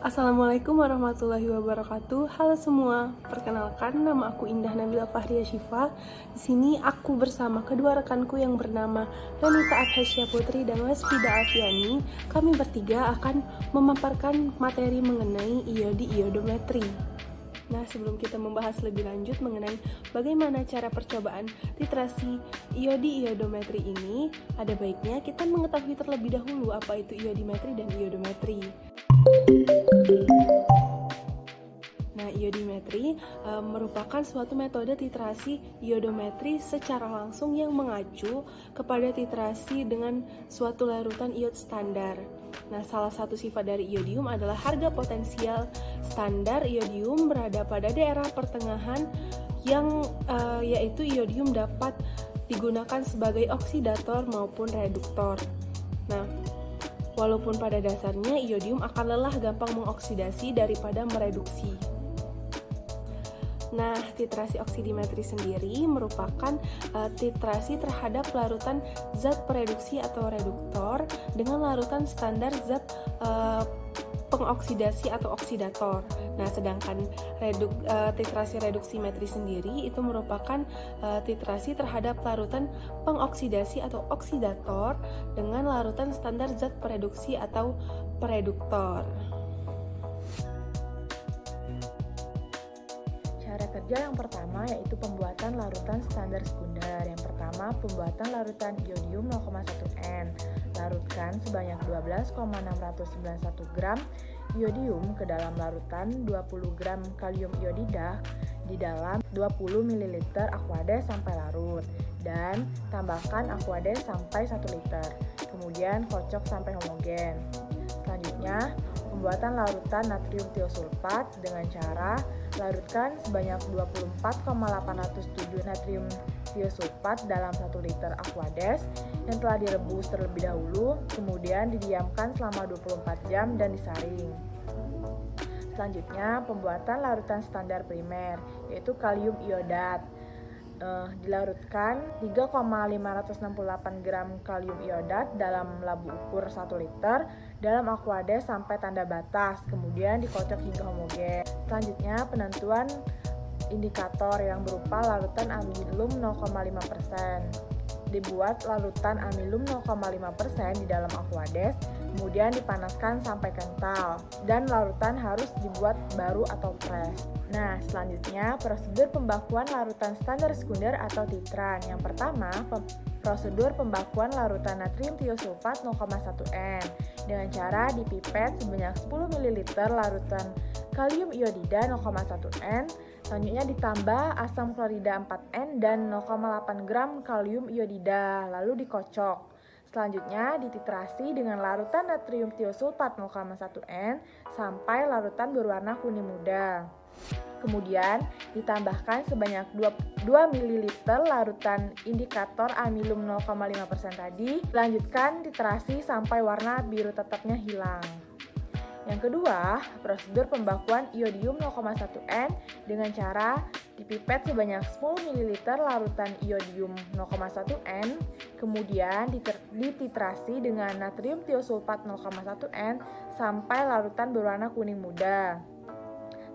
Assalamualaikum warahmatullahi wabarakatuh. Halo semua, perkenalkan nama aku Indah Nabila Fahriya Syifa. Di sini aku bersama kedua rekanku yang bernama Renita Abhesya Putri dan Lesfida Alfiani. Kami bertiga akan memaparkan materi mengenai iodi-iodometri. Nah, sebelum kita membahas lebih lanjut mengenai bagaimana cara percobaan titrasi iodi-iodometri ini, ada baiknya kita mengetahui terlebih dahulu apa itu iodimetri dan iodometri. Nah, iodimetri merupakan suatu metode titrasi iodometri secara langsung yang mengacu kepada titrasi dengan suatu larutan iod standar. Nah, salah satu sifat dari iodium adalah harga potensial standar iodium berada pada daerah pertengahan yang yaitu iodium dapat digunakan sebagai oksidator maupun reduktor. Nah, walaupun pada dasarnya iodium akan lelah gampang mengoksidasi daripada mereduksi. Nah, titrasi oksidimetri sendiri merupakan titrasi terhadap larutan zat pereduksi atau reduktor dengan larutan standar zat pengoksidasi atau oksidator. Nah, sedangkan titrasi reduksimetri sendiri itu merupakan titrasi terhadap larutan pengoksidasi atau oksidator dengan larutan standar zat pereduksi atau pereduktor. Cara kerja yang pertama yaitu pembuatan larutan standar sekunder. Yang pertama, pembuatan larutan iodium 0,1N. Larutkan sebanyak 12,691 gram iodium ke dalam larutan 20 gram kalium iodida di dalam 20 ml aquades sampai larut, dan tambahkan aquades sampai 1 liter. Kemudian kocok sampai homogen. Selanjutnya, pembuatan larutan natrium tiosulfat dengan cara larutkan sebanyak 24,807 natrium tiosulfat dalam 1 liter aquades yang telah direbus terlebih dahulu, kemudian didiamkan selama 24 jam dan disaring. Selanjutnya, pembuatan larutan standar primer yaitu kalium iodat. Dilarutkan 3,568 gram kalium iodat dalam labu ukur 1 liter dalam aquades sampai tanda batas, kemudian dikocok hingga homogen. Selanjutnya, penentuan indikator yang berupa larutan amilum 0,5%. Dibuat larutan amilum 0,5% di dalam aquades, kemudian dipanaskan sampai kental, dan larutan harus dibuat baru atau fresh. Nah, selanjutnya prosedur pembakuan larutan standar sekunder atau titran. Yang pertama, prosedur pembakuan larutan natrium tiosulfat 0,1N dengan cara dipipet sebanyak 10 ml larutan kalium iodida 0,1N. Selanjutnya ditambah asam klorida 4N dan 0,8 gram kalium iodida, lalu dikocok. Selanjutnya dititrasi dengan larutan natrium tiosulfat 0,1N sampai larutan berwarna kuning muda. Kemudian ditambahkan sebanyak 2 ml larutan indikator amilum 0,5% tadi. Lanjutkan titrasi sampai warna biru tetapnya hilang. Yang kedua, prosedur pembakuan iodium 0,1N dengan cara dipipet sebanyak 10 ml larutan iodium 0,1N, kemudian dititrasi dengan natrium tiosulfat 0,1N sampai larutan berwarna kuning muda.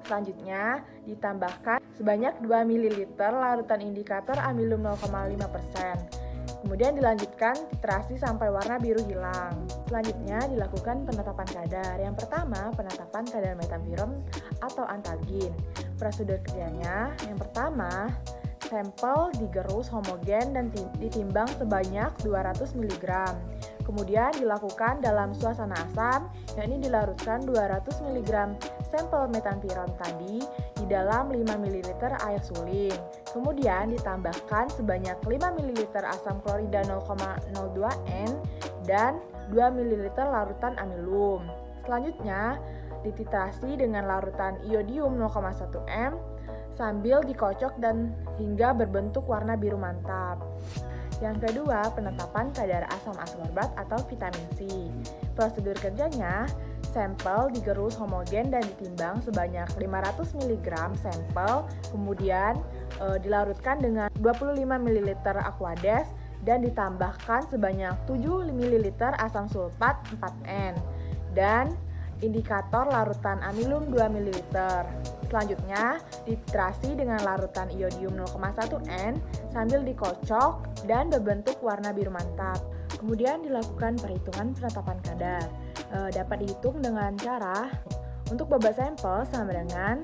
Selanjutnya, ditambahkan sebanyak 2 ml larutan indikator amilum 0,5%. Kemudian dilanjutkan titrasi sampai warna biru hilang. Selanjutnya dilakukan penetapan kadar. Yang pertama, penetapan kadar metampiron atau antalgin. Prosedur kerjanya, yang pertama, sampel digerus homogen dan ditimbang sebanyak 200 mg. Kemudian dilakukan dalam suasana asam, yakni dilarutkan 200 mg sampel metampiron tadi di dalam 5 ml air suling. Kemudian ditambahkan sebanyak 5 ml asam klorida 0,02N dan 2 ml larutan amilum. Selanjutnya dititrasi dengan larutan iodium 0,1M sambil dikocok dan hingga berbentuk warna biru mantap. Yang kedua, penetapan kadar asam ascorbat atau vitamin C. Prosedur kerjanya, sampel digerus homogen dan ditimbang sebanyak 500 mg sampel, kemudian dilarutkan dengan 25 ml aquades dan ditambahkan sebanyak 7 ml asam sulfat 4N dan indikator larutan amilum 2 ml. Selanjutnya, dititrasi dengan larutan iodium 0,1 N sambil dikocok dan berbentuk warna biru mantap. Kemudian dilakukan perhitungan penetapan kadar. Dapat dihitung dengan cara untuk bobot sampel sama dengan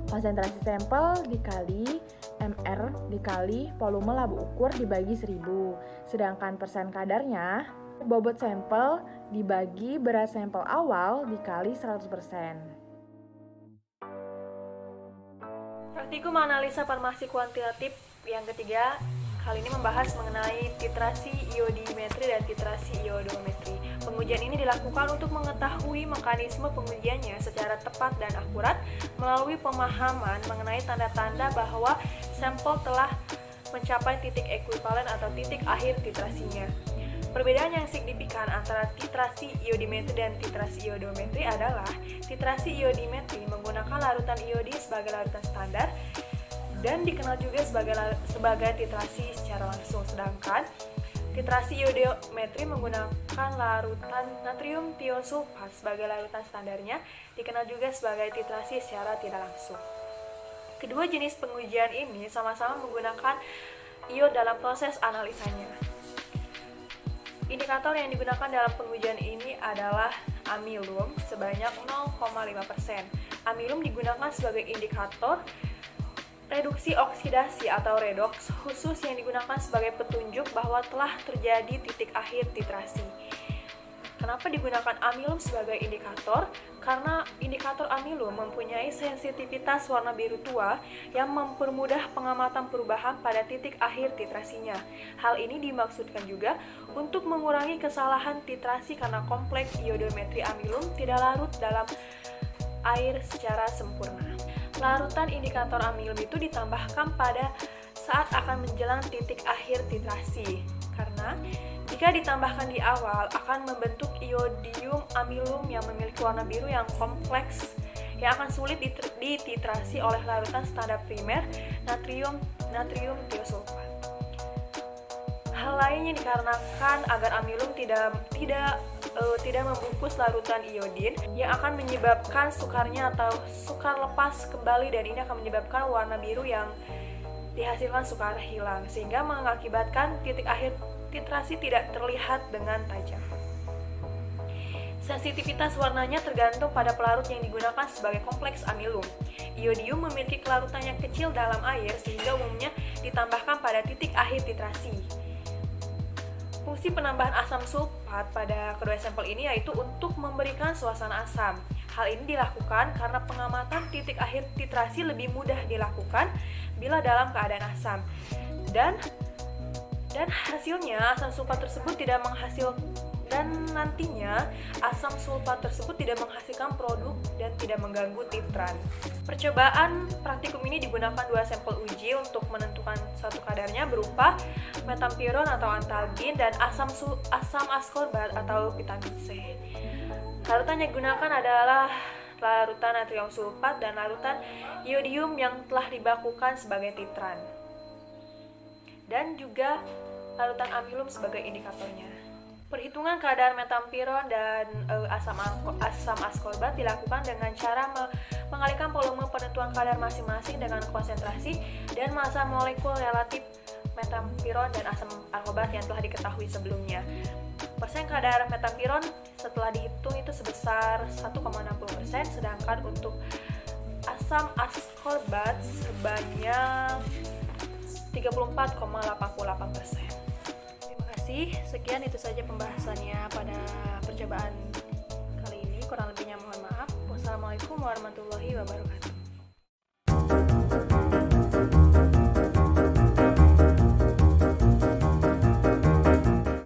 konsentrasi sampel dikali MR dikali volume labu ukur dibagi 1000. Sedangkan persen kadarnya, bobot sampel dibagi berat sampel awal dikali 100%. Praktikum analisa farmasi kuantitatif yang ketiga kali ini membahas mengenai titrasi iodimetri dan titrasi iodometri. Pengujian ini dilakukan untuk mengetahui mekanisme pengujiannya secara tepat dan akurat melalui pemahaman mengenai tanda-tanda bahwa sampel telah mencapai titik ekuivalen atau titik akhir titrasinya. Perbedaan yang signifikan antara titrasi iodimetri dan titrasi iodometri adalah titrasi iodimetri menggunakan larutan iodi sebagai larutan standar dan dikenal juga sebagai titrasi secara langsung, sedangkan titrasi iodometri menggunakan larutan natrium tiosulfat sebagai larutan standarnya, dikenal juga sebagai titrasi secara tidak langsung. Kedua jenis pengujian ini sama-sama menggunakan iod dalam proses analisanya. Indikator yang digunakan dalam pengujian ini adalah amilum sebanyak 0,5%. Amilum digunakan sebagai indikator reduksi oksidasi atau redoks khusus yang digunakan sebagai petunjuk bahwa telah terjadi titik akhir titrasi. Kenapa digunakan amilum sebagai indikator? Karena indikator amilum mempunyai sensitivitas warna biru tua yang mempermudah pengamatan perubahan pada titik akhir titrasinya. Hal ini dimaksudkan juga untuk mengurangi kesalahan titrasi karena kompleks iodometri amilum tidak larut dalam air secara sempurna. Larutan indikator amilum itu ditambahkan pada saat akan menjelang titik akhir titrasi, karena jika ditambahkan di awal akan membentuk iodium amilum yang memiliki warna biru yang kompleks yang akan sulit dititrasi oleh larutan standar primer natrium tiosulfat. Hal lainnya dikarenakan agar amilum tidak membungkus larutan iodin yang akan menyebabkan sukarnya atau sukar lepas kembali, dan ini akan menyebabkan warna biru yang dihasilkan sukar hilang sehingga mengakibatkan titik akhir titrasi tidak terlihat dengan tajam. Sensitivitas warnanya tergantung pada pelarut yang digunakan sebagai kompleks amilum. Iodium memiliki kelarutan yang kecil dalam air sehingga umumnya ditambahkan pada titik akhir titrasi. Fungsi penambahan asam sulfat pada kedua sampel ini yaitu untuk memberikan suasana asam. Hal ini dilakukan karena pengamatan titik akhir titrasi lebih mudah dilakukan bila dalam keadaan asam. Dan hasilnya asam sulfat tersebut tidak nantinya asam sulfat tersebut tidak menghasilkan produk dan tidak mengganggu titran. Percobaan praktikum ini digunakan dua sampel uji untuk menentukan suatu kadarnya berupa metampiron atau antalgin dan asam ascorbat atau vitamin C. Larutan yang digunakan adalah larutan natrium sulfat dan larutan iodium yang telah dibakukan sebagai titran, dan juga larutan amilum sebagai indikatornya. Perhitungan kadar metampiron dan asam ascorbat dilakukan dengan cara mengalihkan volume penentuan kadar masing-masing dengan konsentrasi dan massa molekul relatif metampiron dan asam ascorbat yang telah diketahui sebelumnya. Persen kadar metampiron setelah dihitung itu sebesar 1,60%, sedangkan untuk asam ascorbat sebanyak 34,88%. Sekian itu saja pembahasannya pada percobaan kali ini. Kurang lebihnya mohon maaf. Wassalamualaikum warahmatullahi wabarakatuh.